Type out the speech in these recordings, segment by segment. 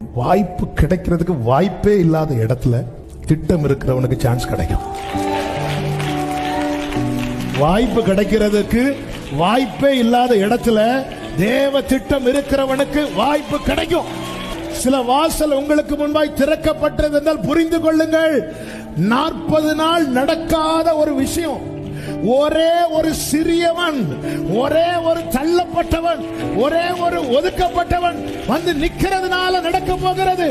வாய்ப்பு கிடைக்கிறதுக்கு வாய்ப்பே இல்லாத இடத்துல திட்டம் இருக்கிறவனுக்கு சான்ஸ் கிடைக்கும். வாய்ப்பு கிடைக்கிறதுக்கு வாய்ப்பே இல்லாத இடத்துல தேவ திட்டம் இருக்கிறவனுக்கு வாய்ப்பு கிடைக்கும். சில வாசல் உங்களுக்கு முன்பாய் திறக்கப்பட்டது என்றால் புரிந்து கொள்ளுங்கள். 40 நாள் நடக்காத ஒரு விஷயம், ஒரே ஒரு சிறியவன், ஒரே ஒரு தள்ளப்பட்டவன், ஒரே ஒரு ஒதுக்கப்பட்டவன் வந்து நிக்கிறதுனால நடக்க போகிறது.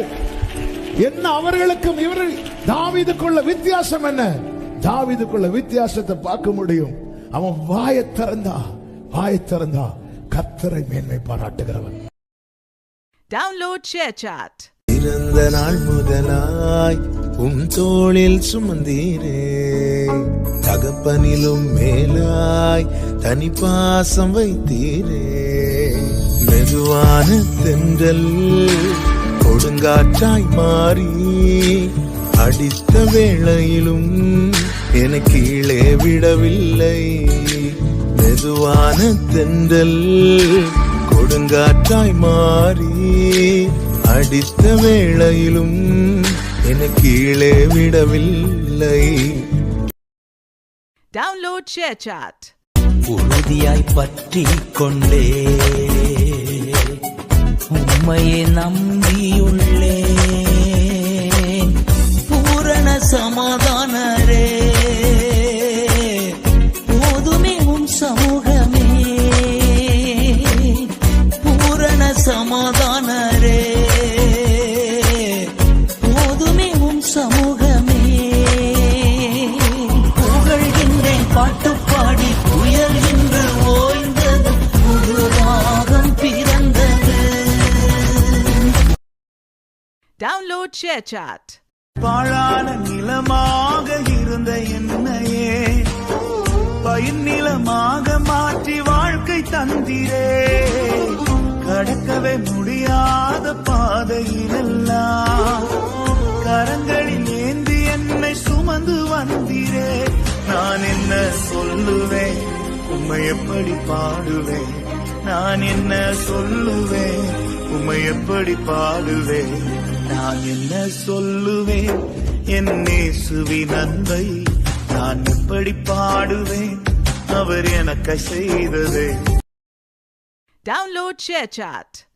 என்ன அவர்களுக்கும் இவர்கள் தாவீதுக்குள்ள வித்தியாசம் என்ன? தாவீதுக்குள்ள வித்தியாசத்தை பார்க்க முடியும். அவன் வாயை திறந்தா கர்த்தரை மேன்மை பாராட்டுகிறவன். Download ShareChat. பிறந்த நாள் முதலாய் தோளில் சுமந்தீரே, தகப்பனிலும் மேலாய் தனி பாசம் வைத்தீரே. மெதுவான தென்றல் கொடுங்காற்றாய் மாறி அடித்த வேளையிலும் என கீழே விடவில்லை. மெதுவான தென்றல் கொடுங்காற்றாய் மாறி அடித்த வேளையிலும் என கீழே விடவில்லை. Download ShareChat. உறுதியாய் பற்றி கொண்டே உம்மையே நம்பியுள்ளே, பூரண சமாதானரே போதுமே உம் சமூகமே, பூரண சமாதானரே போதுமே உம் சமூகமே. புகழ்கின்றேன் பாட்டு பாடி புயல் என்று ஓய்ந்தது, புது ராகம் பிறந்தது. Download ShareChat. பாழான நிலமாக இருந்த என்னையே பயிர் நிலமாக மாற்றி வாழ்க்கை தந்திரே. கடக்கவே முடியாத பாதையிலெல்லாம் கரங்களில் ஏந்தி என்னை சுமந்து வந்தீரே. நான் என்ன சொல்லுவேன், உம்மை எப்படி பாடுவேன்? நான் என்ன சொல்லுவேன், உம்மை எப்படி பாடுவேன்? நான் என்ன சொல்லுவேன், என் இயேசுவின் அன்பை நான் எப்படி பாடுவேன்? அவர் எனக்கு செய்ததே. Download ShareChat.